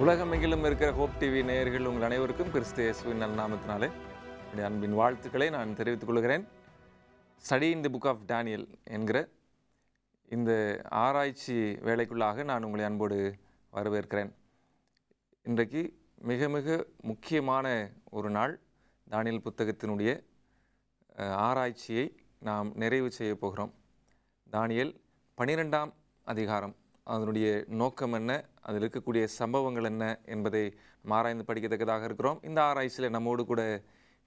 உலகமெங்கிலும் இருக்கிற hope TV நேயர்கள் உங்கள் அனைவருக்கும் கிறிஸ்து இயேசுவின் நல்நாமத்தினாலே என்னுடைய அன்பின் வாழ்த்துக்களை நான் தெரிவித்துக் கொள்கிறேன். Study in the book of Daniel என்கிற இந்த ஆராய்ச்சி வேலைக்குள்ளாக நான் உங்களை அன்போடு வரவேற்கிறேன். இன்றைக்கு மிக மிக முக்கியமான ஒரு நாள். தானியல் புத்தகத்தினுடைய ஆராய்ச்சியை நாம் நிறைவு செய்ய போகிறோம். தானியல் 12ஆம் அதிகாரம், அதனுடைய நோக்கம் என்ன, அதில் இருக்கக்கூடிய சம்பவங்கள் என்ன என்பதை ஆராய்ந்து படிக்கத்தக்கதாக இருக்கிறோம். இந்த ஆராய்ச்சியில் நம்மோடு கூட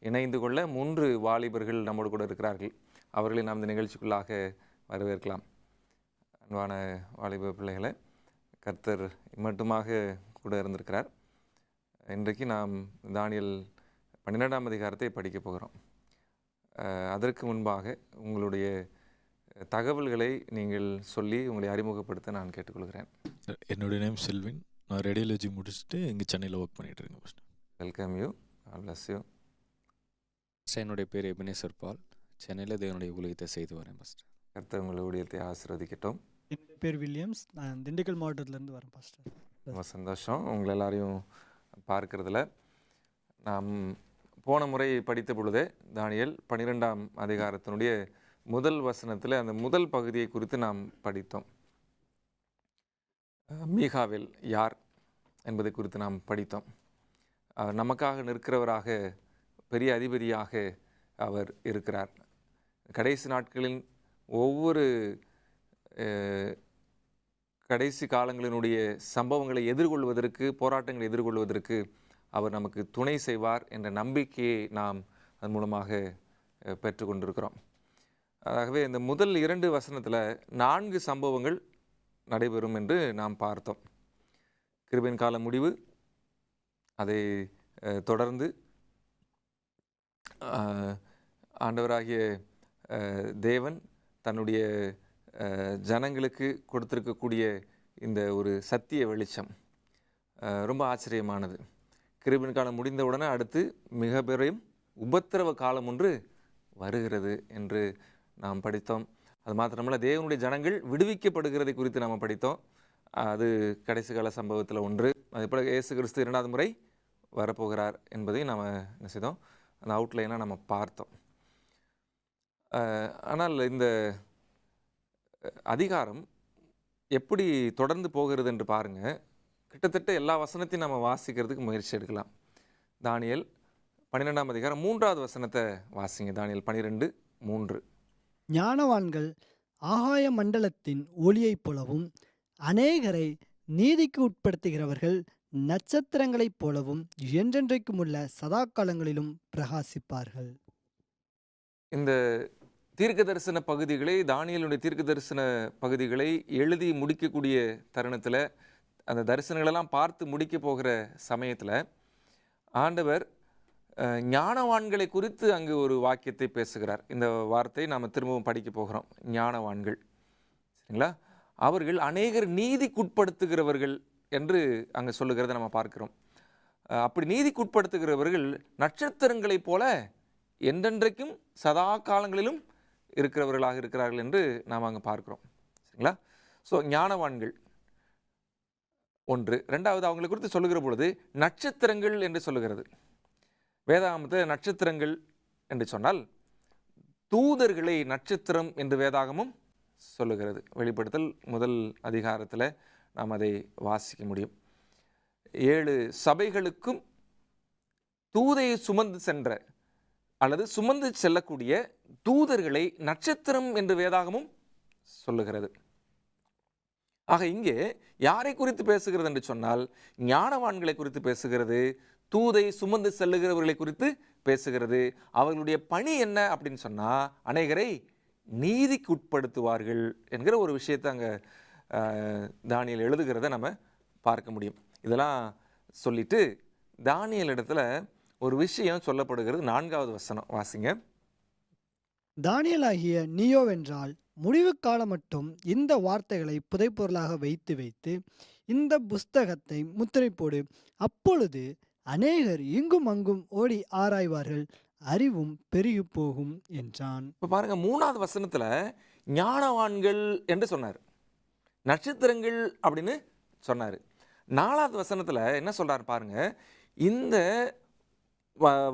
இணைந்து கொள்ள 3 வாலிபர்கள் நம்மோடு கூட இருக்கிறார்கள். அவர்களை நாம் இந்த நிகழ்ச்சிக்குள்ளாக வரவேற்கலாம். அன்பான வாலிப பிள்ளைகளை, கர்த்தர் மட்டுமாக கூட இருந்திருக்கிறார். இன்றைக்கு நாம் தானியல் 12ஆம் அதிகாரத்தை படிக்க போகிறோம். அதற்கு முன்பாக உங்களுடைய தகவல்களை நீங்கள் சொல்லி உங்களை அறிமுகப்படுத்த நான் கேட்டுக்கொள்கிறேன். என்னுடைய நேம் செல்வின். நான் ரேடியாலஜி முடிச்சுட்டு இங்கே சென்னையில் ஒர்க் பண்ணிட்டு இருக்கேன். First welcome you, bless you. என்னுடைய பேர் எபினேசர் பால். சென்னையில் தேவனுடைய ஊழியத்தை செய்து வரேன். ஃபஸ்ட்டு கர்த்தர் உங்களுடைய ஊழியத்தை ஆசீர்வதிக்கட்டும். என்னுடைய பேர் வில்லியம்ஸ். நான் திண்டுக்கல் மாவட்டத்திலேருந்து வரேன். ஃபஸ்ட்டு ரொம்ப சந்தோஷம் உங்களை எல்லாரையும் பார்க்கறதுல. நாம் போன முறை படித்த பொழுதே தானியல் 12ஆம் அதிகாரத்தினுடைய முதல் வசனத்தில் அந்த முதல் பகுதியை குறித்து நாம் படித்தோம். மீகாவேல் யார் என்பதை குறித்து நாம் படித்தோம். நமக்காக நிற்கிறவராக, பெரிய அதிபதியாக அவர் இருக்கிறார். கடைசி நாட்களின் ஒவ்வொரு கடைசி காலங்களினுடைய சம்பவங்களை எதிர்கொள்வதற்கு, போராட்டங்களை எதிர்கொள்வதற்கு அவர் நமக்கு துணை செய்வார் என்ற நம்பிக்கையை நாம் அதன் மூலமாக பெற்றுக்கொண்டிருக்கிறோம். ஆகவே இந்த முதல் 2 வசனத்தில் 4 சம்பவங்கள் நடைபெறும் என்று நாம் பார்த்தோம். கிருபையின் கால முடிவு, அதை தொடர்ந்து ஆண்டவராகிய தேவன் தன்னுடைய ஜனங்களுக்கு கொடுத்திருக்கக்கூடிய இந்த ஒரு சத்திய வெளிச்சம் ரொம்ப ஆச்சரியமானது. கிருபையின் காலம் முடிந்தவுடனே அடுத்து மிக பெரும் உபத்திரவ காலம் ஒன்று வருகிறது என்று நாம் படித்தோம். அது மாத்திரமல்ல, தேவனுடைய ஜனங்கள் விடுவிக்கப்படுகிறதை குறித்து நாம் படித்தோம். அது கடைசி கால சம்பவத்தில் ஒன்று. அதேபோல் இயேசு கிறிஸ்து 2வது முறை வரப்போகிறார் என்பதையும் நாம் என்ன செய்தோம், அந்த அவுட்லைனாக நம்ம பார்த்தோம். ஆனால் இந்த அதிகாரம் எப்படி தொடர்ந்து போகிறது என்று பாருங்கள். கிட்டத்தட்ட எல்லா வசனத்தையும் நம்ம வாசிக்கிறதுக்கு முயற்சி எடுக்கலாம். தானியல் 12ஆம் அதிகாரம் 3வது வசனத்தை வாசிங்க. தானியல் 12:3. ஞானவான்கள் ஆகாய மண்டலத்தின் ஒளியைப் போலவும், அநேகரை நீதிக்கு உட்படுத்துகிறவர்கள் நட்சத்திரங்களைப் போலவும் என்றென்றைக்கும் உள்ள சதா காலங்களிலும் பிரகாசிப்பார்கள். இந்த தீர்க்க தரிசன பகுதிகளை, தானியலுடைய தீர்க்க தரிசன பகுதிகளை எழுதி முடிக்கக்கூடிய தருணத்தில், அந்த தரிசனங்களெல்லாம் பார்த்து முடிக்க போகிற சமயத்தில் ஆண்டவர் ஞானவான்களை குறித்து அங்கு ஒரு வாக்கியத்தை பேசுகிறார். இந்த வார்த்தை நாம் திரும்பவும் படிக்க போகிறோம். ஞானவான்கள், சரிங்களா? அவர்கள் அநேகர் நீதிக்குட்படுத்துகிறவர்கள் என்று அங்கே சொல்லுகிறத நம்ம பார்க்கிறோம். அப்படி நீதிக்குட்படுத்துகிறவர்கள் நட்சத்திரங்களைப் போல என்றென்றைக்கும் சதா காலங்களிலும் இருக்கிறவர்களாக இருக்கிறார்கள் என்று நாம் அங்கே பார்க்கிறோம், சரிங்களா? ஸோ ஞானவான்கள் ஒன்று. 2வது, அவங்களை குறித்து சொல்லுகிற பொழுது நட்சத்திரங்கள் என்று சொல்லுகிறது. வேதாகமத்தை நட்சத்திரங்கள் என்று சொன்னால் தூதர்களை நட்சத்திரம் என்று வேதாகமும் சொல்லுகிறது. வெளிப்படுத்தல் 1 அதிகாரத்தில் நாம் அதை வாசிக்க முடியும். 7 சபைகளுக்கும் தூதை சுமந்து சென்ற அல்லது சுமந்து செல்லக்கூடிய தூதர்களை நட்சத்திரம் என்று வேதாகமும் சொல்லுகிறது. ஆக இங்கே யாரை குறித்து பேசுகிறது என்று சொன்னால் ஞானவான்களை குறித்து பேசுகிறது. தூதை சுமந்து செல்லுகிறவர்களை குறித்து பேசுகிறது. அவர்களுடைய பணி என்ன அப்படின்னு சொன்னால் அநேகரை நீதிக்கு உட்படுத்துவார்கள் என்கிற ஒரு விஷயத்தை அங்கே தானியல் எழுதுகிறத நம்ம பார்க்க முடியும். இதெல்லாம் சொல்லிட்டு தானியல் இடத்துல ஒரு விஷயம் சொல்லப்படுகிறது. 4வது வசனம் வாசிங்க. தானியலாகிய நீயோவென்றால் முடிவு காலம் மட்டும் இந்த வார்த்தைகளை புதைப்பொருளாக வைத்து வைத்து இந்த புஸ்தகத்தை முத்திரை போடு. அப்பொழுது அநேகர் இங்கும் அங்கும் ஓடி ஆராய்வார்கள், அறிவும் பெருகி போகும் என்றான். இப்போ பாருங்க, 3வது வசனத்தில் ஞானவான்கள் என்று சொன்னார், நட்சத்திரங்கள் அப்படின்னு சொன்னார். 4வது வசனத்தில் என்ன சொல்றாரு பாருங்க, இந்த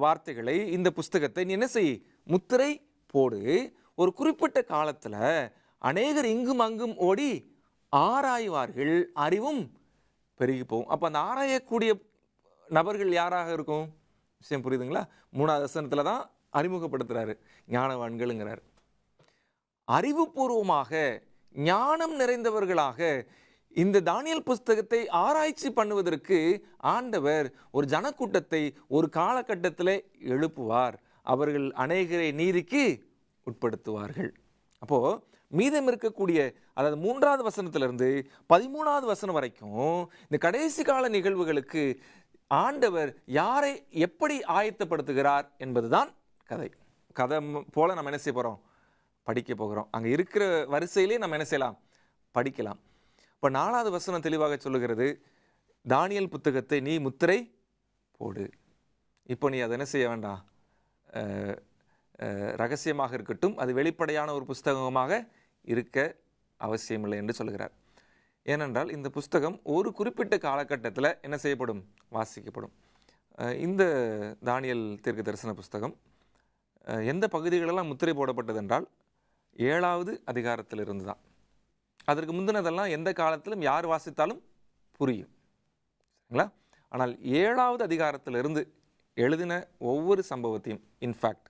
வார்த்தைகளை, இந்த புஸ்தகத்தை நீ என்ன செய், முத்திரை போடு. ஒரு குறிப்பிட்ட காலத்தில் அநேகர் இங்கும் அங்கும் ஓடி ஆராய்வார்கள், அறிவும் பெருகி போகும். அப்போ அந்த ஆராயக்கூடிய நபர்கள் யாராக இருக்கும்? விஷயம் புரியுதுங்களா? 3வது வசனத்தில் தான் அறிமுகப்படுத்துறாரு, ஞானவான்கள்ங்கிறார். அறிவுபூர்வமாக ஞானம் நிறைந்தவர்களாக இந்த தானியேல் புஸ்தகத்தை ஆராய்ச்சி பண்ணுவதற்கு ஆண்டவர் ஒரு ஜனக்கூட்டத்தை ஒரு காலகட்டத்தில் எழுப்புவார். அவர்கள் அநேகரை நீதிக்கு உட்படுத்துவார்கள். அப்போ மீதம் இருக்கக்கூடிய, அதாவது 3வது வசனத்திலிருந்து 13வது வசனம் வரைக்கும் இந்த கடைசி கால நிகழ்வுகளுக்கு ஆண்டவர் யாரை எப்படி ஆயத்தப்படுத்துகிறார் என்பதுதான் கதை. கதை போல நம்ம என்ன செய்ய போகிறோம், படிக்க போகிறோம். அங்கே இருக்கிற வரிசையிலே நம்ம என்ன செய்யலாம், படிக்கலாம். இப்போ 4வது வசனம் தெளிவாக சொல்லுகிறது, தானியேல் புத்தகத்தை நீ முத்திரை போடு. இப்போ நீ அதை என்ன செய்ய வேண்டாம், ரகசியமாக இருக்கட்டும், அது வெளிப்படையான ஒரு புஸ்தகமாக இருக்க அவசியமில்லை என்று சொல்கிறார். ஏனென்றால் இந்த புஸ்தகம் ஒரு குறிப்பிட்ட காலகட்டத்தில் என்ன செய்யப்படும், வாசிக்கப்படும். இந்த தானியேல் தீர்க்க தரிசன புஸ்தகம் எந்த பகுதிகளெல்லாம் முத்திரை போடப்பட்டது என்றால் 7வது அதிகாரத்திலிருந்து தான். அதற்கு முந்தினதெல்லாம் எந்த காலத்திலும் யார் வாசித்தாலும் புரியும், சரிங்களா? ஆனால் 7வது அதிகாரத்திலிருந்து எழுதின ஒவ்வொரு சம்பவத்தையும், இன்ஃபேக்ட்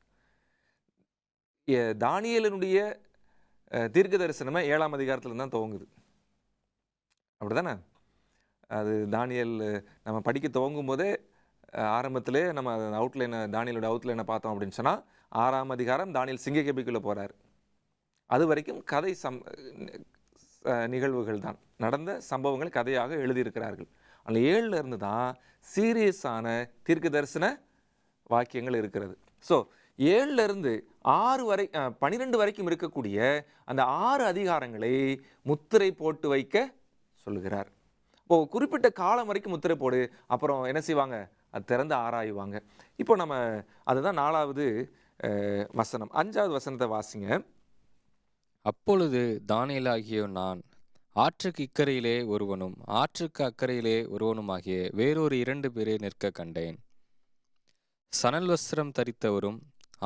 தானியேலினுடைய தீர்க்க தரிசனமே 7ஆம் அதிகாரத்திலிருந்து தான் துவங்குது, அப்படிதானே? அது தானியேல் நம்ம படிக்க துவங்கும் போதே ஆரம்பத்திலே நம்ம அவுட்லைனை, தானியேலோட அவுட்லைனை பார்த்தோம் அப்படின்னு சொன்னால் 6ஆம் அதிகாரம் தானியேல் சிங்கக்கபிக்குள்ளே போகிறார். அது வரைக்கும் கதை நிகழ்வுகள் தான், நடந்த சம்பவங்கள் கதையாக எழுதியிருக்கிறார்கள். ஆனால் 7ல் இருந்து தான் சீரியஸான தீர்க்க தரிசன வாக்கியங்கள் இருக்கிறது. ஸோ 7ல் இருந்து 12 வரைக்கும் இருக்கக்கூடிய அந்த 6 அதிகாரங்களை முத்திரை போட்டு வைக்க சொல்லுகிறார். இப்போ குறிப்பிட்ட காலம் வரைக்கும் முத்திரை போடு, அப்புறம் என்ன செய்வாங்க, அது திறந்து ஆராயுவாங்க. இப்போ நம்ம அதுதான் 4வது வசனம். 5வது வசனத்தை வாசிங்க. அப்பொழுது தானியேலாகிய நான் ஆற்றுக்கு இக்கரையிலே ஒருவனும் ஆற்றுக்கு அக்கறையிலே ஒருவனுமாகிய வேறொரு 2 பேரை நிற்க கண்டேன். சணல் வஸ்திரம் தரித்தவரும்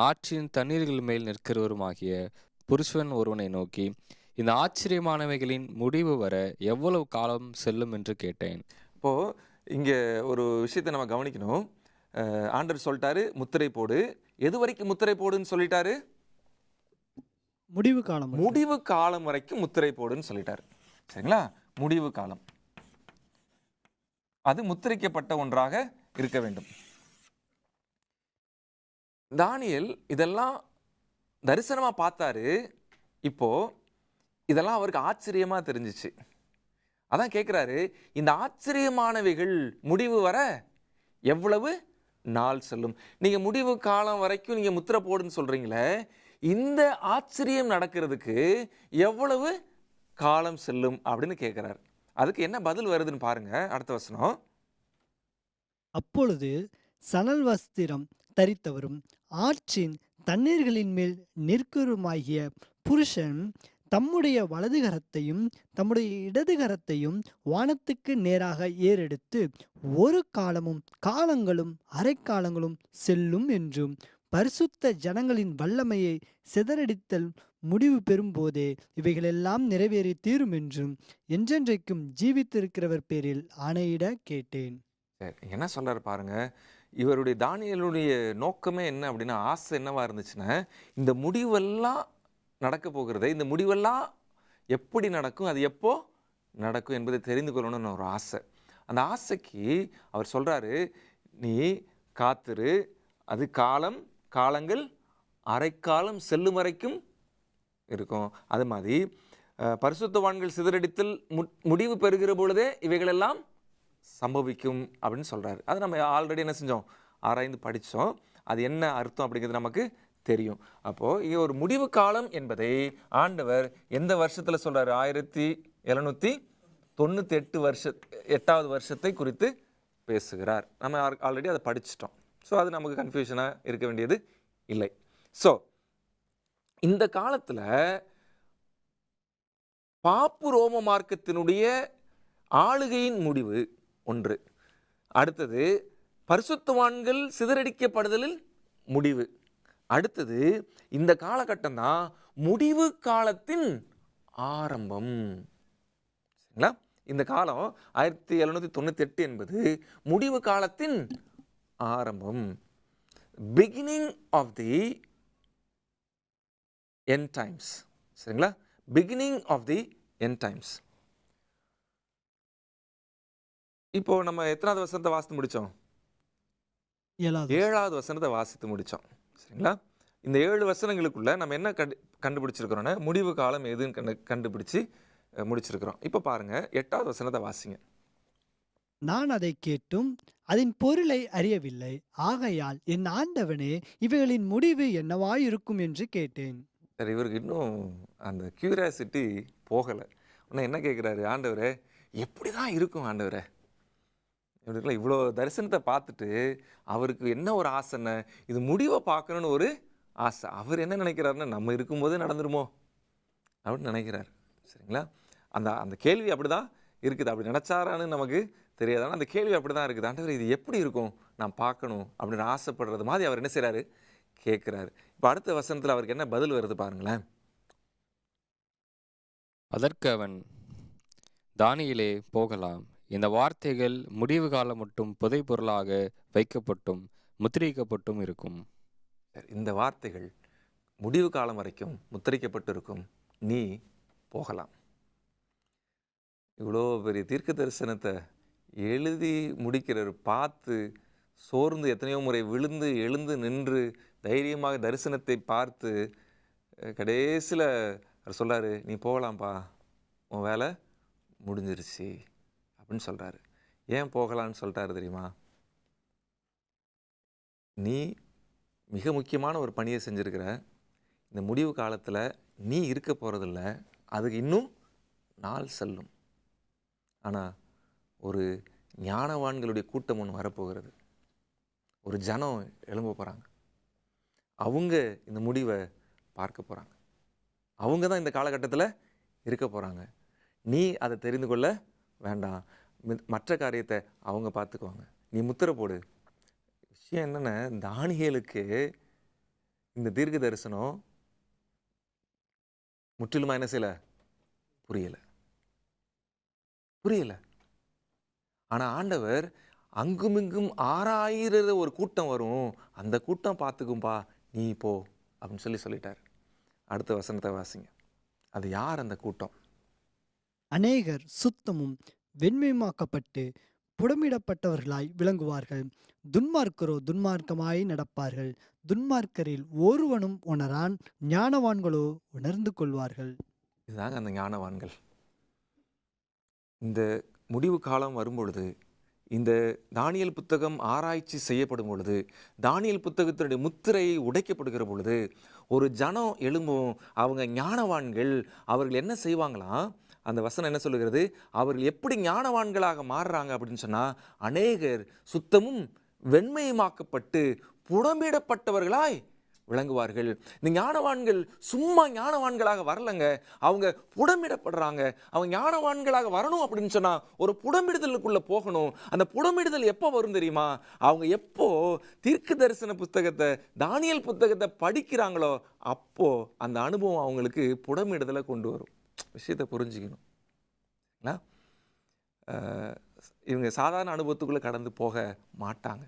ஆற்றின் தண்ணீர்கள் மேல் நிற்கிறவருமாகிய புருஷன் ஒருவனை நோக்கி, இந்த ஆச்சரியமானவைகளின் முடிவு வர எவ்வளவு காலம் செல்லும் என்று கேட்டேன். இப்போது இங்கே ஒரு விஷயத்தை நம்ம கவனிக்கணும். ஆண்டவர் சொல்லிட்டாரு முத்திரை போடு. எது வரைக்கும் முத்திரை போடுன்னு சொல்லிட்டாரு? முடிவு காலம். முடிவு காலம் வரைக்கும் முத்திரை போடுன்னு சொல்லிட்டாரு, சரிங்களா? முடிவு காலம் அது முத்திரைக்கப்பட்ட ஒன்றாக இருக்க வேண்டும். தானியேல் இதெல்லாம் தரிசனமா பார்த்தாரு. இப்போ இதெல்லாம் அவருக்கு ஆச்சரியமா தெரிஞ்சிச்சு. அதான் கேட்குறாரு, இந்த ஆச்சரியமானவைகள் முடிவு வர எவ்வளவு நாள் செல்லும்? நீங்கள் முடிவு காலம் வரைக்கும் நீங்கள் முத்திரை போடுன்னு சொல்கிறீங்களே, இந்த ஆச்சரியம் நடக்கிறதுக்கு எவ்வளவு காலம் செல்லும் அப்படின்னு கேட்குறாரு. அதுக்கு என்ன பதில் வருதுன்னு பாருங்க, அடுத்த வசனம். அப்பொழுது சணல் வஸ்திரம் தரித்தவரும் ஆற்றின் தண்ணீர்களின் மேல் நிற்கிறவருமாகிய புருஷன் தம்முடைய வலது கரத்தையும் தம்முடைய இடது கரத்தையும் வானத்துக்கு நேராக ஏறெடுத்து, ஒரு காலமும் காலங்களும் அரைக்காலங்களும் செல்லும் என்றும், பரிசுத்த ஜனங்களின் வல்லமையை சிதறடித்தல் முடிவு பெறும்போதே இவைகளெல்லாம் நிறைவேறி தீரும் என்றும், என்றென்றைக்கும் ஜீவித்திருக்கிறவர் பேரில் ஆணையிட கேட்டேன். சரி, என்ன சொல்றாரு பாருங்க. இவருடைய தானியேலுடைய நோக்கமே என்ன அப்படின்னா, ஆசை என்னவா இருந்துச்சுன்னா, இந்த முடிவெல்லாம் நடக்க போகிறதே, இந்த முடிவெல்லாம் எப்படி நடக்கும், அது எப்போ நடக்கும் என்பதை தெரிந்து கொள்ளணும்னு ஒரு ஆசை. அந்த ஆசைக்கு அவர் சொல்றாரு, நீ காத்திரு, அது காலங்கள் அரைக்காலம் செல்லும் வரைக்கும் இருக்கும். அது மாதிரி பரிசுத்தவான்கள் சிதறடித்தல் முடிவு பெறுகிற பொழுதே இவைகளெல்லாம் சம்பவிக்கும் அப்படின்னு சொல்றாரு. அது நம்ம ஆல்ரெடி என்ன செஞ்சோம், ஆராய்ந்து படித்தோம். அது என்ன அர்த்தம் அப்படிங்கிறது நமக்கு தெரியும். அப்போது இங்கே ஒரு முடிவு காலம் என்பதை ஆண்டவர் எந்த வருஷத்தில் சொல்கிறார்? 1798 வருஷத்தை குறித்து பேசுகிறார். நம்ம ஆல்ரெடி அதை படிச்சிட்டோம். ஸோ அது நமக்கு கன்ஃபியூஷனாக இருக்க வேண்டியது இல்லை. ஸோ இந்த காலத்தில் பாப்பு ரோம மார்க்கத்தினுடைய ஆளுகையின் முடிவு, ஒன்று. அடுத்தது பரிசுத்தவான்கள் சிதறடிக்கப்படுதலில் முடிவு. அடுத்தது இந்த காலகட்டம் தான் முடிவு காலத்தின் ஆரம்பம். சரிங்களா? இந்த காலம் 1798 என்பது முடிவு காலத்தின் ஆரம்பம். Beginning of the end times. சரிங்களா? Beginning of the end times. இப்போ நம்ம எத்தனாவது வசனத்தை வாசித்து முடித்தோம்? 7வது வசனத்தை வாசித்து முடித்தோம். சரிங்களா? இந்த 7 வசனங்களுக்குள்ள நம்ம என்ன கண்டுபிடிச்சிருக்கிறோன்னா முடிவு காலம் எதுன்னு கண்டுபிடிச்சு முடிச்சிருக்கிறோம். இப்போ பாருங்க 8வது வசனத்தை வாசிங்க. நான் அதை கேட்டும் அதன் பொருளை அறியவில்லை. ஆகையால் என் ஆண்டவனே, இவைகளின் முடிவு என்னவாயிருக்கும் என்று கேட்டேன். சரி, இவருக்கு இன்னும் அந்த கியூரியாசிட்டி போகலை. இன்னும் என்ன கேட்குறாரு? ஆண்டவரே, எப்படி தான் இருக்கும் ஆண்டவரே? இப்படி இவ்வளோ தரிசனத்தை பார்த்துட்டு அவருக்கு என்ன ஒரு ஆசைன்னு, இது முடிவை பார்க்கணுன்னு ஒரு ஆசை. அவர் என்ன நினைக்கிறாருன்னா, நம்ம இருக்கும்போதே நடந்துருமோ அப்படின்னு நினைக்கிறார். சரிங்களா? அந்த அந்த கேள்வி அப்படி தான் இருக்குது. அப்படி நினச்சாரான்னு நமக்கு தெரியாது. ஆனால் அந்த கேள்வி அப்படி தான் இருக்குது. ஆண்டவர், இது எப்படி இருக்கும், நான் பார்க்கணும் அப்படின்னு ஆசைப்படுறது மாதிரி அவர் என்ன செய்கிறாரு? கேட்குறாரு. இப்போ அடுத்த வசனத்தில் அவருக்கு என்ன பதில் வருது பாருங்களேன். அதற்கு அவன், தானியேலே, போகலாம். இந்த வார்த்தைகள் முடிவு காலம் மட்டும் புதைபொருளாக வைக்கப்பட்டும் முத்திரிக்கப்பட்டும் இருக்கும். இந்த வார்த்தைகள் முடிவு காலம் வரைக்கும் முத்திரிக்கப்பட்டு இருக்கும். நீ போகலாம். இவ்வளோ பெரிய தீர்க்க தரிசனத்தை எழுதி முடிக்கிறவர் பார்த்து சோர்ந்து எத்தனையோ முறை விழுந்து எழுந்து நின்று தைரியமாக தரிசனத்தை பார்த்து கடைசியில் அவர் சொல்கிறாரு, நீ போகலாம்ப்பா, உன் வேலை முடிஞ்சிருச்சு அப்படின்னு சொல்கிறாரு. ஏன் போகலான்னு சொல்லிட்டாரு தெரியுமா? நீ மிக முக்கியமான ஒரு பணியை செஞ்சுருக்கிற. இந்த முடிவு காலத்தில் நீ இருக்க போகிறதில்ல, அதுக்கு இன்னும் நாள் செல்லும். ஆனால் ஒரு ஞானவான்களுடைய கூட்டம் ஒன்று வரப்போகிறது. ஒரு ஜனம் எழும்ப போகிறாங்க. அவங்க இந்த முடிவை பார்க்க போகிறாங்க. அவங்க தான் இந்த காலகட்டத்தில் இருக்க போகிறாங்க. நீ அதை தெரிந்து கொள்ள வேண்டாம். மற்ற காரியத்தை அவங்க பார்த்துக்குவாங்க. நீ முத்திரை போடு. விஷயம் என்னென்ன, தானியேலுக்கு இந்த தீர்க்க தரிசனம் முற்றிலுமா என்ன செய்யலை? புரியலை. ஆனால் ஆண்டவர் அங்குமிங்கும் 6000 ஒரு கூட்டம் வரும், அந்த கூட்டம் பார்த்துக்கும்பா, நீ போ அப்படின்னு சொல்லிட்டார். அடுத்த வசனத்தை வாசிங்க. அது யார் அந்த கூட்டம்? அநேகர் சுத்தமும் வெண்மையுமாக்கப்பட்டு புடமிடப்பட்டவர்களாய் விளங்குவார்கள். துன்மார்க்கரோ துன்மார்க்கமாய் நடப்பார்கள். துன்மார்க்கரில் ஒருவனும் உணரான், ஞானவான்களோ உணர்ந்து கொள்வார்கள். இதுதாங்க அந்த ஞானவான்கள். இந்த முடிவு காலம் வரும்பொழுது, இந்த தானியேல் புத்தகம் ஆராய்ச்சி செய்யப்படும் பொழுது, தானியேல் புத்தகத்தினுடைய முத்திரை உடைக்கப்படுகிற பொழுது ஒரு ஜனம் எழும்பும். அவங்க ஞானவான்கள். அவர்கள் என்ன செய்வாங்களாம்? அந்த வசனம் என்ன சொல்லுகிறது? அவர்கள் எப்படி ஞானவான்களாக மாறுறாங்க அப்படின்னு சொன்னால், அநேகர் சுத்தமும் வெண்மையுமாக்கப்பட்டு புடமிடப்பட்டவர்களாய் விளங்குவார்கள். இந்த ஞானவான்கள் சும்மா ஞானவான்களாக வரலங்க, அவங்க புடமிடப்படுறாங்க. அவங்க ஞானவான்களாக வரணும் அப்படின்னு சொன்னால் ஒரு புடமிடுதலுக்குள்ளே போகணும். அந்த புடமிடுதல் எப்போ வரும் தெரியுமா? அவங்க எப்போ தீர்க்க தரிசன புத்தகத்தை, தானியேல் புத்தகத்தை படிக்கிறாங்களோ அப்போ அந்த அனுபவம் அவங்களுக்கு புடமிடுதலை கொண்டு வரும். விஷயத்தை புரிஞ்சுக்கணும். இவங்க சாதாரண அனுபவத்துக்குள்ளே கடந்து போக மாட்டாங்க.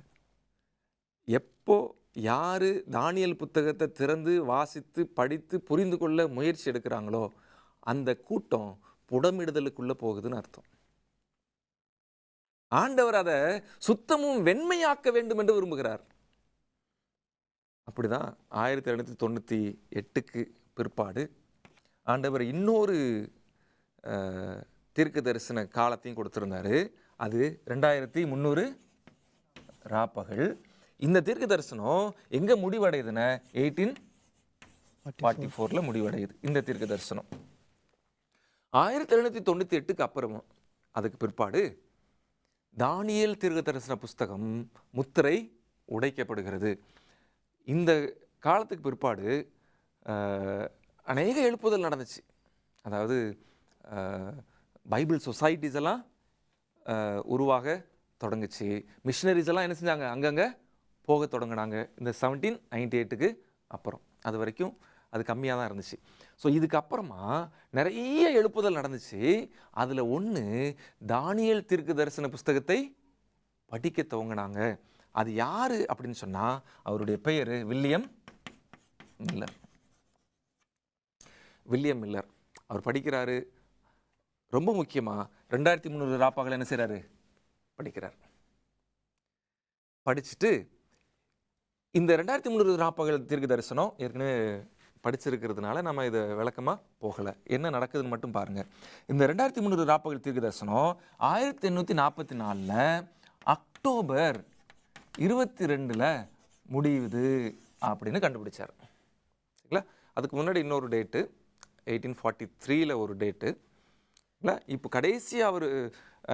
எப்போ யார் தானியேல் புத்தகத்தை திறந்து வாசித்து படித்து புரிந்து கொள்ள முயற்சி எடுக்கிறாங்களோ அந்த கூட்டம் புடமிடுதலுக்குள்ளே போகுதுன்னு அர்த்தம். ஆண்டவர் அதை சுத்தமும் வெண்மையாக்க வேண்டும் என்று விரும்புகிறார். அப்படிதான் 1798க்கு பிற்பாடு ஆண்டவர் இன்னொரு தீர்க்க தரிசன காலத்தையும் கொடுத்திருந்தாரு. அது 2300 ராப்பகல். இந்த தீர்க்க தரிசனம் எங்கே முடிவடையுதுன்னா 1844 முடிவடையுது. இந்த தீர்க்க தரிசனம் 1798க்கு அப்புறமும் அதுக்கு பிற்பாடு தானியேல் தீர்க்க தரிசன புஸ்தகம் முத்திரை உடைக்கப்படுகிறது. இந்த காலத்துக்கு பிற்பாடு அநேக எழுப்புதல் நடந்துச்சு. அதாவது பைபிள் சொசைட்டிஸ் எல்லாம் உருவாக தொடங்குச்சு. மிஷினரிஸ் எல்லாம் என்ன செஞ்சாங்க, அங்கங்கே போக தொடங்கினாங்க. இந்த 1798க்கு அப்புறம் அது வரைக்கும் அது கம்மியாக தான் இருந்துச்சு. ஸோ இதுக்கப்புறமா நிறைய எழுப்புதல் நடந்துச்சு. அதில் ஒன்று, தானியேல் தீர்க்க தரிசன புஸ்தகத்தை படிக்க துவங்கினாங்க. அது யார் அப்படின்னு சொன்னால், அவருடைய பெயர் வில்லியம் மில்லர். வில்லியம் மில்லர் அவர் படிக்கிறாரு. ரொம்ப முக்கியமாக 2300 ராப்பாக்கள் என்ன செய்கிறாரு, படிக்கிறார். படிச்சுட்டு இந்த 2300 ராப்பகல் தீர்க்க தரிசனம் ஏற்கனவே படிச்சிருக்கிறதுனால நம்ம இதை விளக்கமாக போகலை. என்ன நடக்குதுன்னு மட்டும் பாருங்கள். இந்த 2300 ராப்பகல் தீர்க்க தரிசனம் 1844 அக்டோபர் 22 முடியுது அப்படின்னு கண்டுபிடிச்சார். சரிங்களா? அதுக்கு முன்னாடி இன்னொரு டேட்டு 1843 ஒரு டேட்டு இல்லை. இப்போ கடைசியாக அவர்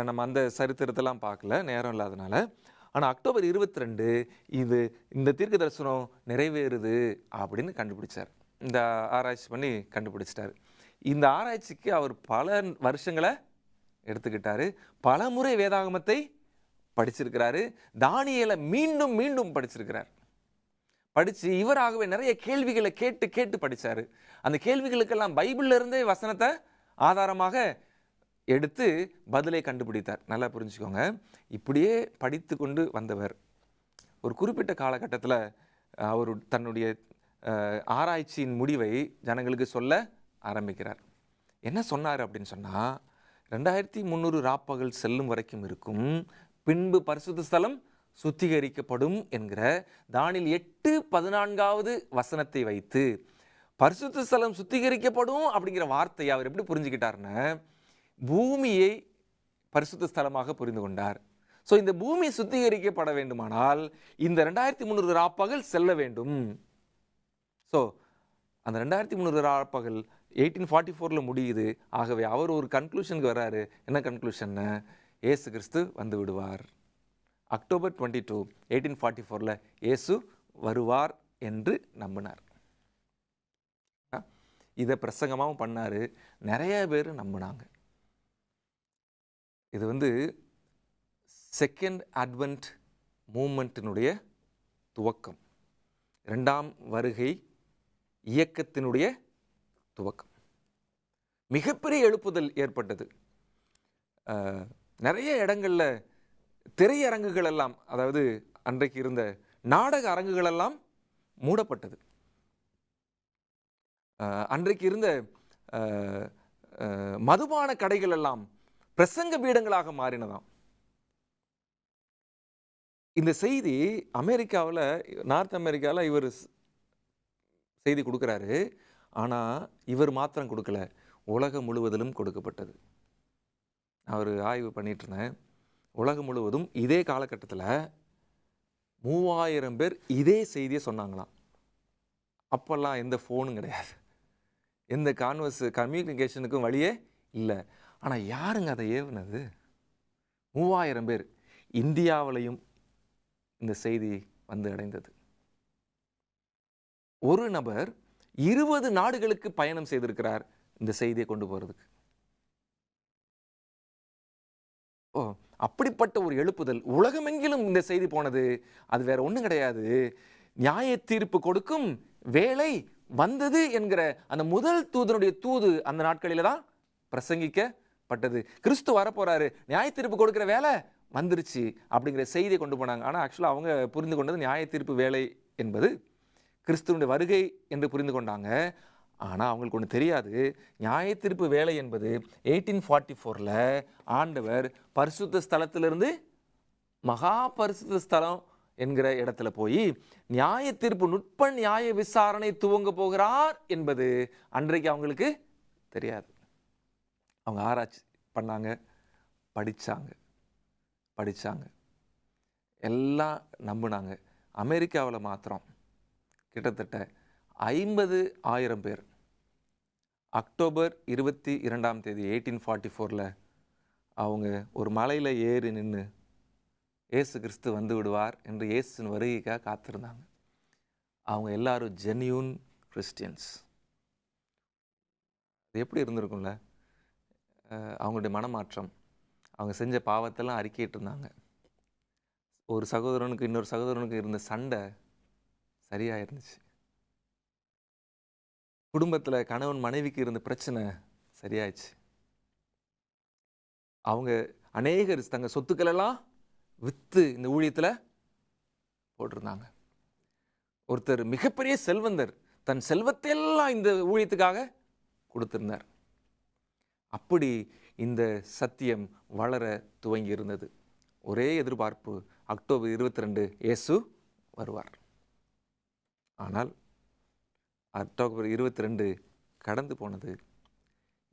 நம்ம அந்த சரித்திரத்தெல்லாம் பார்க்கல, நேரம் இல்லாதனால. ஆனால் அக்டோபர் 22 இந்த தீர்க்க தரிசனம் நிறைவேறுது அப்படின்னு கண்டுபிடிச்சார். இந்த ஆராய்ச்சி பண்ணி கண்டுபிடிச்சிட்டார். இந்த ஆராய்ச்சிக்கு அவர் பல வருஷங்களை எடுத்துக்கிட்டாரு. பல முறை வேதாகமத்தை படிச்சிருக்கிறாரு. தானியேலை மீண்டும் மீண்டும் படிச்சிருக்கிறார். படித்து இவராகவே நிறைய கேள்விகளை கேட்டு கேட்டு படித்தார். அந்த கேள்விகளுக்கெல்லாம் பைபிள்ல இருந்தே வசனத்தை ஆதாரமாக எடுத்து பதிலை கண்டுபிடித்தார். நல்லா புரிஞ்சுக்கோங்க. இப்படியே படித்து கொண்டு வந்தவர் ஒரு குறிப்பிட்ட காலகட்டத்தில் அவர் தன்னுடைய ஆராய்ச்சியின் முடிவை ஜனங்களுக்கு சொல்ல ஆரம்பிக்கிறார். என்ன சொன்னார் அப்படின்னு சொன்னால், 2300 ராப்பகல் செல்லும் வரைக்கும் இருக்கும், பின்பு பரிசுத்த ஸ்தலம் சுத்திகரிக்கப்படும் என்கிற தானியேல் 8:14 வசனத்தை வைத்து பரிசுத்த ஸ்தலம் சுத்திகரிக்கப்படும் அப்படிங்கிற வார்த்தையை அவர் எப்படி புரிஞ்சுக்கிட்டாருன்னு, பூமியை பரிசுத்த ஸ்தலமாக புரிந்து கொண்டார். ஸோ இந்த பூமி சுத்திகரிக்கப்பட வேண்டுமானால் இந்த 2300 ராப்பகல் செல்ல வேண்டும். ஸோ அந்த 2300 ராப்பகல் 1844 முடியுது. ஆகவே அவர் ஒரு கன்க்ளூஷனுக்கு வர்றாரு. என்ன கன்க்ளூஷன்னு? இயேசு கிறிஸ்து வந்து விடுவார். அக்டோபர் 22, 1844 இயேசு வருவார் என்று நம்பினார். இதை பிரசங்கமாகவும் பண்ணார். நிறைய பேர் நம்பினாங்க. இது செகண்ட் அட்வென்ட் மூமெண்ட்டினுடைய துவக்கம், 2ஆம் வருகை இயக்கத்தினுடைய துவக்கம். மிகப்பெரிய எழுப்புதல் ஏற்பட்டது. நிறைய இடங்களில் திரையரங்குகள் எல்லாம், அதாவது அன்றைக்கு இருந்த நாடக அரங்குகள் எல்லாம் மூடப்பட்டது. அன்றைக்கு இருந்த மதுபான கடைகள் எல்லாம் பிரசங்க பீடங்களாக மாறினதாம். இந்த செய்தி அமெரிக்காவில், நார்த் அமெரிக்காவில் இவர் செய்தி கொடுக்குறாரு. ஆனால் இவர் மாத்திரம் கொடுக்கல, உலகம் முழுவதிலும் கொடுக்கப்பட்டது. அவர் ஆய்வு பண்ணிட்டு இருந்தேன். உலகம் முழுவதும் இதே காலகட்டத்தில் 3000 பேர் இதே செய்தியை சொன்னாங்களாம். அப்போல்லாம் எந்த ஃபோனும் கிடையாது, எந்த கம்யூனிகேஷனுக்கும் வழியே இல்லை. ஆனால் யாருங்க அதை ஏவுனது? 3000 பேர். இந்தியாவிலையும் இந்த செய்தி வந்து அடைந்தது. ஒரு நபர் 20 நாடுகளுக்கு பயணம் செய்திருக்கிறார் இந்த செய்தியை கொண்டு போறதுக்கு. அப்படிப்பட்ட ஒரு எழுப்புதல் உலகமெங்கிலும் இந்த செய்தி போனது. அது வேற ஒன்றும் கிடையாது, நியாய தீர்ப்பு கொடுக்கும் வேலை வந்தது என்கிற அந்த முதல் தூதனுடைய தூது அந்த நாட்களில தான் பிரசங்கிக்கப்பட்டது. கிறிஸ்து வரப்போறாரு, நியாய தீர்ப்பு கொடுக்கிற வேலை வந்துருச்சு அப்படிங்கிற செய்தியை கொண்டு போனாங்க. ஆனால் ஆக்சுவலாக அவங்க புரிந்து கொண்டது நியாய தீர்ப்பு வேலை என்பது கிறிஸ்துவனுடைய வருகை என்று புரிந்து கொண்டாங்க. ஆனால் அவங்களுக்கு ஒன்று தெரியாது, நியாய தீர்ப்பு வேலை என்பது 1844 ஆண்டவர் பரிசுத்த ஸ்தலத்திலிருந்து மகா பரிசுத்த ஸ்தலம் என்கிற இடத்துல போய் நியாய தீர்ப்பு, நுட்ப நியாய விசாரணை துவங்க போகிறார் என்பது அன்றைக்கு அவங்களுக்கு தெரியாது. அவங்க ஆராய்ச்சி பண்ணாங்க, படித்தாங்க, எல்லாம் நம்பினாங்க. அமெரிக்காவில் மாத்திரம் கிட்டத்தட்ட 50,000 பேர் அக்டோபர் 22 1844 அவங்க ஒரு மலையில் ஏறி நின்று இயேசு கிறிஸ்து வந்து விடுவார் என்று இயேசுவின் வருகைக்காக காத்திருந்தாங்க. அவங்க எல்லாரும் ஜென்யூன் கிறிஸ்டியன்ஸ். அது எப்படி இருந்திருக்கும்ல, அவங்களுடைய மனமாற்றம், அவங்க செஞ்ச பாவத்தெல்லாம் அறிக்கையிட்டு இருந்தாங்க. ஒரு சகோதரனுக்கு இன்னொரு சகோதரனுக்கு இருந்த சண்டை சரியா இருந்துச்சு. குடும்பத்துல கணவன் மனைவிக்கு இருந்த பிரச்சனை சரியாயிடுச்சு. அவங்க அநேகர் தங்க சொத்துக்கள் எல்லாம் வித்து இந்த ஊழியத்துல போட்டிருந்தாங்க. ஒருத்தர் மிகப்பெரிய செல்வந்தர் தன் செல்வத்தை எல்லாம் இந்த ஊழியத்துக்காக கொடுத்திருந்தார். அப்படி இந்த சத்தியம் வளர துவங்கி இருந்தது. ஒரே எதிர்பார்ப்பு, அக்டோபர் 22 இயேசு வருவார். ஆனால் அக்டோபர் 22 கடந்து போனது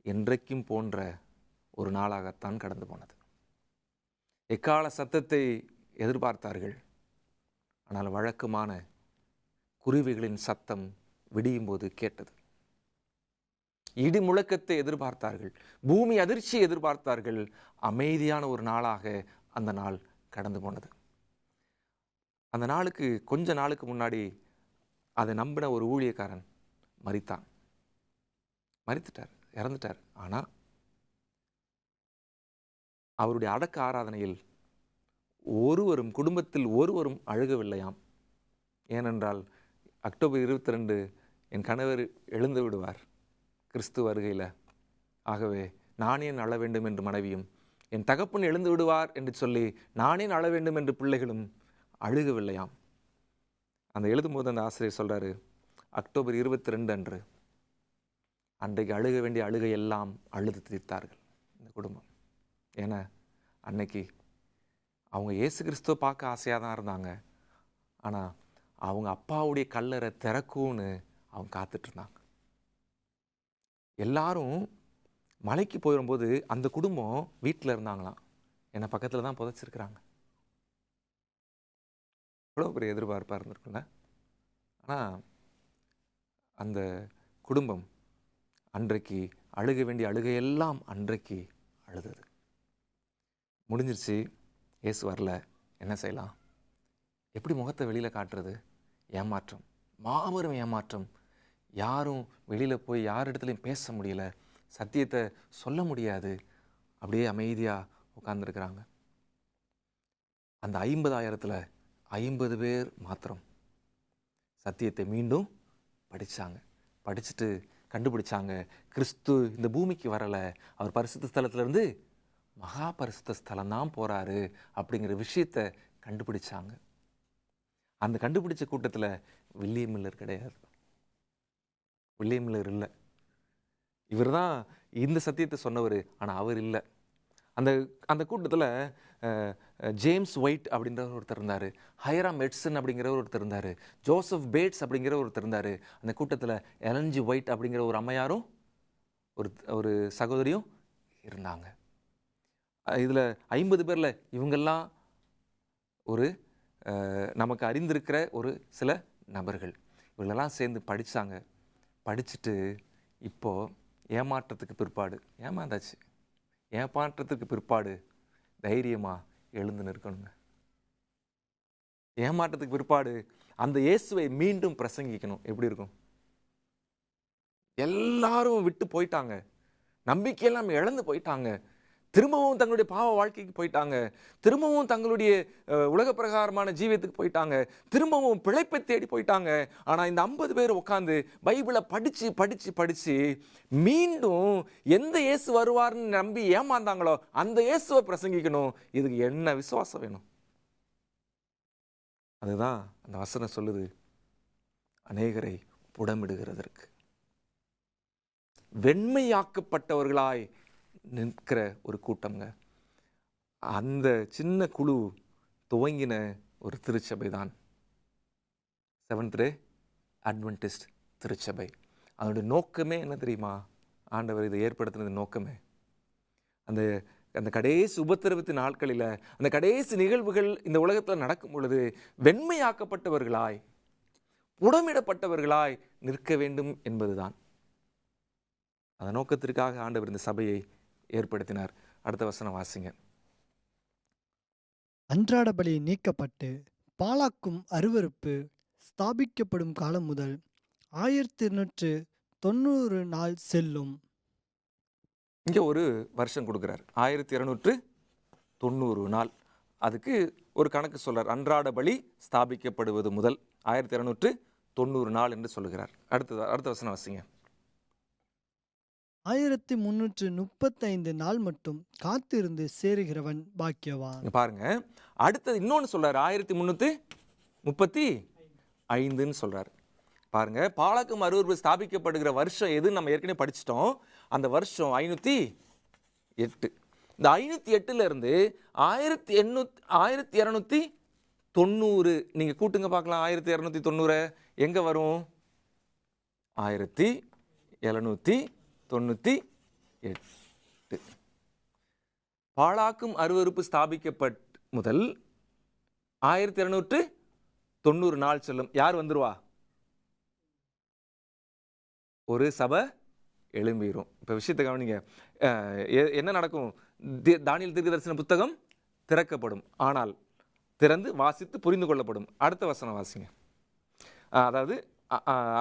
என்றைக்கும் போன்ற ஒரு நாளாகத்தான் கடந்து போனது. எக்கால சத்தத்தை எதிர்பார்த்தார்கள். ஆனால் வழக்கமான குருவிகளின் சத்தம் விடியும் போது கேட்டது. இடி முழக்கத்தை எதிர்பார்த்தார்கள். பூமி அதிர்ச்சியை எதிர்பார்த்தார்கள். அமைதியான ஒரு நாளாக அந்த நாள் கடந்து போனது. அந்த நாளுக்கு கொஞ்ச நாளுக்கு முன்னாடி அதை நம்பின ஒரு ஊழியக்காரன் மரித்துட்டார், இறந்துட்டார். ஆனால் அவருடைய அடக்க ஆராதனையில் குடும்பத்தில் ஒருவரும் அழுகவில்லையாம். ஏனென்றால் அக்டோபர் 22 என் கணவர் எழுந்து விடுவார் கிறிஸ்து வருகையில். ஆகவே நானே அழ வேண்டும் என்று மனைவியும், என் தகப்பன் எழுந்து விடுவார் என்று சொல்லி நானே அழ வேண்டும் என்று பிள்ளைகளும் அழுகவில்லையாம். அந்த எழுதும்போது அந்த ஆசிரியர் சொல்கிறாரு, அக்டோபர் 22 அன்று அன்றைக்கு அழுக வேண்டிய அழுகை எல்லாம் அழுது தீர்த்தார்கள் இந்த குடும்பம். ஏன்னா அன்னைக்கு அவங்க இயேசு கிறிஸ்துவை பார்க்க ஆசையாக தான் இருந்தாங்க. ஆனால் அவங்க அப்பாவுடைய கல்லறை திறக்கும்னு அவங்க காத்துட்ருந்தாங்க. எல்லாரும் மலைக்கு போயிடும்போது அந்த குடும்பம் வீட்டில் இருந்தாங்களாம். என்னை பக்கத்தில் தான் புதைச்சிருக்கிறாங்க. எவ்வளோ பெரிய எதிர்பார்ப்பாக இருந்திருக்குல்ல. ஆனால் அந்த குடும்பம் அன்றைக்கு அழுக வேண்டிய அழுகையெல்லாம் அன்றைக்கு அழுதது. முடிஞ்சிருச்சு, இயேசு வரல, என்ன செய்யலாம்? எப்படி முகத்தை வெளியில் காட்டுறது? ஏமாற்றம், மாபெரும் ஏமாற்றம். யாரும் வெளியில் போய் யார் இடத்துலையும் பேச முடியல, சத்தியத்தை சொல்ல முடியாது. அப்படியே அமைதியாக உட்கார்ந்துருக்கிறாங்க. அந்த 50,000ல் 50 பேர் மாத்திரம் சத்தியத்தை மீண்டும் படிச்சுட்டு கண்டுபிடிச்சாங்க, கிறிஸ்து இந்த பூமிக்கு வரலை, அவர் பரிசுத்த ஸ்தலத்திலேருந்து மகா பரிசுத்த ஸ்தலம்தான் போகிறாரு அப்படிங்கிற விஷயத்தை கண்டுபிடிச்சாங்க. அந்த கண்டுபிடிச்ச கூட்டத்தில் வில்லியம் மில்லர் கிடையாது. வில்லியம் மில்லர் இல்லை. இவர் தான் இந்த சத்தியத்தை சொன்னவர், ஆனால் அவர் இல்லை. அந்த கூட்டத்தில் ஜேம்ஸ் ஒயிட் அப்படின்றவர் ஒருத்தர் இருந்தார், ஹைராம் எட்சன் அப்படிங்கிறவர் ஒருத்தர் இருந்தார், ஜோசப் பேட்ஸ் அப்படிங்கிற ஒருத்தர் இருந்தார். அந்த கூட்டத்தில் எலன்ஜி ஒயிட் அப்படிங்கிற ஒரு அம்மையாரும் ஒரு சகோதரியும் இருந்தாங்க. இதில் 50 பேரில் இவங்கெல்லாம் ஒரு நமக்கு அறிந்திருக்கிற ஒரு சில நபர்கள். இவங்களெல்லாம் சேர்ந்து படிச்சுட்டு இப்போது ஏமாற்றத்துக்கு பிற்பாடு தைரியமாக எழுந்து நிற்கணுங்க. ஏமாற்றத்துக்கு பிற்பாடு அந்த இயேசுவை மீண்டும் பிரசங்கிக்கணும். எப்படி இருக்கும்? எல்லாரும் விட்டு போயிட்டாங்க, நம்பிக்கையெல்லாம் இழந்து போயிட்டாங்க, திரும்பவும் தங்களுடைய பாவ வாழ்க்கைக்கு போயிட்டாங்க, திரும்பவும் தங்களுடைய உலக பிரகாரமான ஜீவியத்துக்கு போயிட்டாங்க, திரும்பவும் பிழைப்பை தேடி போயிட்டாங்க. ஆனால் இந்த 50 பேர் உட்காந்து பைபிளை படித்து மீண்டும் எந்த இயேசு வருவார்னு நம்பி ஏமாந்தாங்களோ அந்த இயேசுவை பிரசங்கிக்கணும். இதுக்கு என்ன விசுவாசம் வேணும்? அதுதான் அந்த வசனம் சொல்லுது, அநேகரை புடமிடுகிறதற்கு. வெண்மையாக்கப்பட்டவர்களாய் நிற்கிற ஒரு கூட்டம்ங்க. அந்த சின்ன குழு துவங்கின ஒரு திருச்சபை தான் செவன்த் டே அட்வென்டிஸ்ட் திருச்சபை. அதனுடைய நோக்கமே என்ன தெரியுமா? ஆண்டவர் இதை ஏற்படுத்தினது நோக்கமே அந்த கடைசி உபத்திரவத்தின் நாட்களில், அந்த கடைசி நிகழ்வுகள் இந்த உலகத்தில் நடக்கும் பொழுது வெண்மையாக்கப்பட்டவர்களாய் புடமிடப்பட்டவர்களாய் நிற்க வேண்டும் என்பதுதான். அந்த நோக்கத்திற்காக ஆண்டவர் இந்த சபையை ஏற்படுத்தினார். அடுத்த வசனம் வாசிங்க. அன்றாட பலி நீக்கப்பட்டு பாலாக்கும் அருவருப்பு ஸ்தாபிக்கப்படும் காலம் முதல் 1290 நாள் செல்லும். இங்கே ஒரு வருஷம் கொடுக்குறார், 1290 நாள். அதுக்கு ஒரு கணக்கு சொல்றார். அன்றாட பலி ஸ்தாபிக்கப்படுவது முதல் 1290 நாள் என்று சொல்லுகிறார். அடுத்த வசனம் வாசிங்க. 1335 நாள் மட்டும் காத்திருந்து சேருகிறவன் பாக்கியவான். இங்க பாருங்க, அடுத்தது இன்னொன்னு சொல்றாரு. 1335ன்னு சொல்றாரு. பாருங்க, பாலக்கும் அருவருப்பு ஸ்தாபிக்கப்படுகிற வருஷம் எதுன்னு நம்ம ஏற்கனவே படிச்சிட்டோம். அந்த வருஷம் 508. இந்த 508 இருந்து 1290 நீங்க கூட்டுங்க பார்க்கலாம். 1290 எங்க வரும்? 1798. பாழாக்கும் அருவருப்பு ஸ்தாபிக்கப்பட்ட முதல் 1290 நாள் செல்லும். யார் வந்துருவா? ஒரு சபை எழும்பிரும். இப்போ விஷயத்தை கவனிங்க. என்ன நடக்கும்? தானியேல் தீர்க்கதரிசன புத்தகம் திறக்கப்படும், ஆனால் திறந்து வாசித்து புரிந்து கொள்ளப்படும். அடுத்த வசனம் வாசிங்க. அதாவது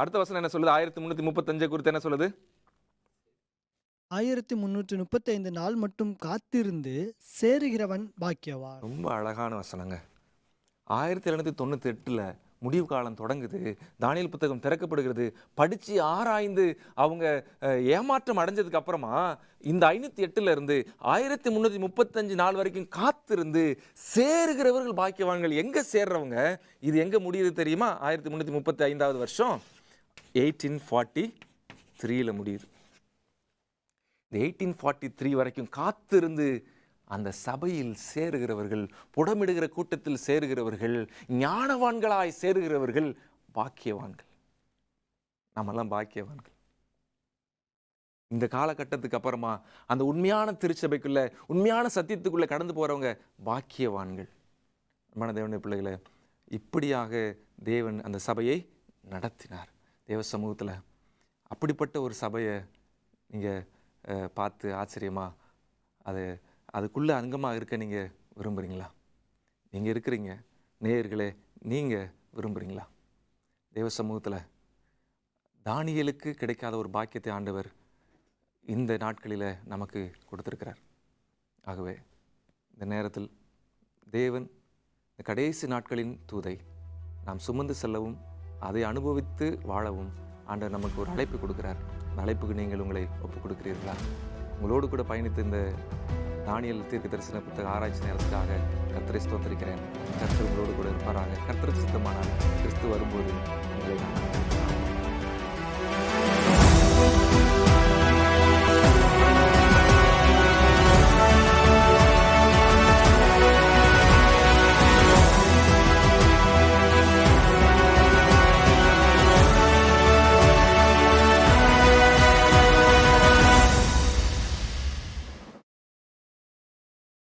அடுத்த வசனம் என்ன சொல்லுது? 1335 குறித்து என்ன சொல்லுது? 1335 நாள் மட்டும் காத்திருந்து சேருகிறவன் பாக்கியவான். ரொம்ப அழகான வசனங்க. 1798 முடிவு காலம் தொடங்குது. தானியேல் புத்தகம் திறக்கப்படுகிறது. படித்து ஆராய்ந்து அவங்க ஏமாற்றம் அடைஞ்சதுக்கு அப்புறமா இந்த 508 இருந்து 1335 நாள் வரைக்கும் காத்திருந்து சேருகிறவர்கள் பாக்கியவான்கள். எங்க சேர்றவங்க? இது எங்க முடியுது தெரியுமா? 1335வது வருஷம் 1843 முடியுது. இந்த 1843 வரைக்கும் காத்திருந்து அந்த சபையில் சேருகிறவர்கள், புடமிடுகிற கூட்டத்தில் சேருகிறவர்கள், ஞானவான்களாய் சேருகிறவர்கள் பாக்கியவான்கள். நம்மெல்லாம் பாக்கியவான்கள். இந்த காலகட்டத்துக்கு அப்புறமா அந்த உண்மையான திருச்சபைக்குள்ள, உண்மையான சத்தியத்துக்குள்ள கடந்து போறவங்க பாக்கியவான்கள். அன்பான தேவனுடைய பிள்ளைகளே, இப்படியாக தேவன் அந்த சபையை நடத்தினார். தேவ சமூகத்தில் அப்படிப்பட்ட ஒரு சபையை நீங்கள் பார்த்து ஆச்சரியமா அதுக்குள்ளே அங்கமாக இருக்க நீங்கள் விரும்புகிறீங்களா? நீங்கள் இருக்கிறீங்க நேயர்களே, நீங்கள் விரும்புகிறீங்களா? தேவ சமூகத்தில் தானியேலுக்கு கிடைக்காத ஒரு பாக்கியத்தை ஆண்டவர் இந்த நாட்களில் நமக்கு கொடுத்துருக்கிறார். ஆகவே இந்த நேரத்தில் தேவன் இந்த கடைசி நாட்களின் தூதை நாம் சுமந்து செல்லவும் அதை அனுபவித்து வாழவும் ஆண்டவர் நமக்கு ஒரு அழைப்பு கொடுக்கிறார். அந்த அழைப்புக்கு நீங்கள் உங்களை ஒப்புக் கொடுக்கிறீர்களா? உங்களோடு கூட பயணித்து இந்த தானியேல் தீர்க்கதரிசன புத்தக ஆராய்ச்சி நேரத்துக்காக கர்த்தரை ஸ்தோத்திரிக்கிறேன். கர்த்தர் உங்களோடு கூட இருப்பாராக. கர்த்தருக்கு சித்தமானால் கிறிஸ்து வரும்போது உங்களை நான்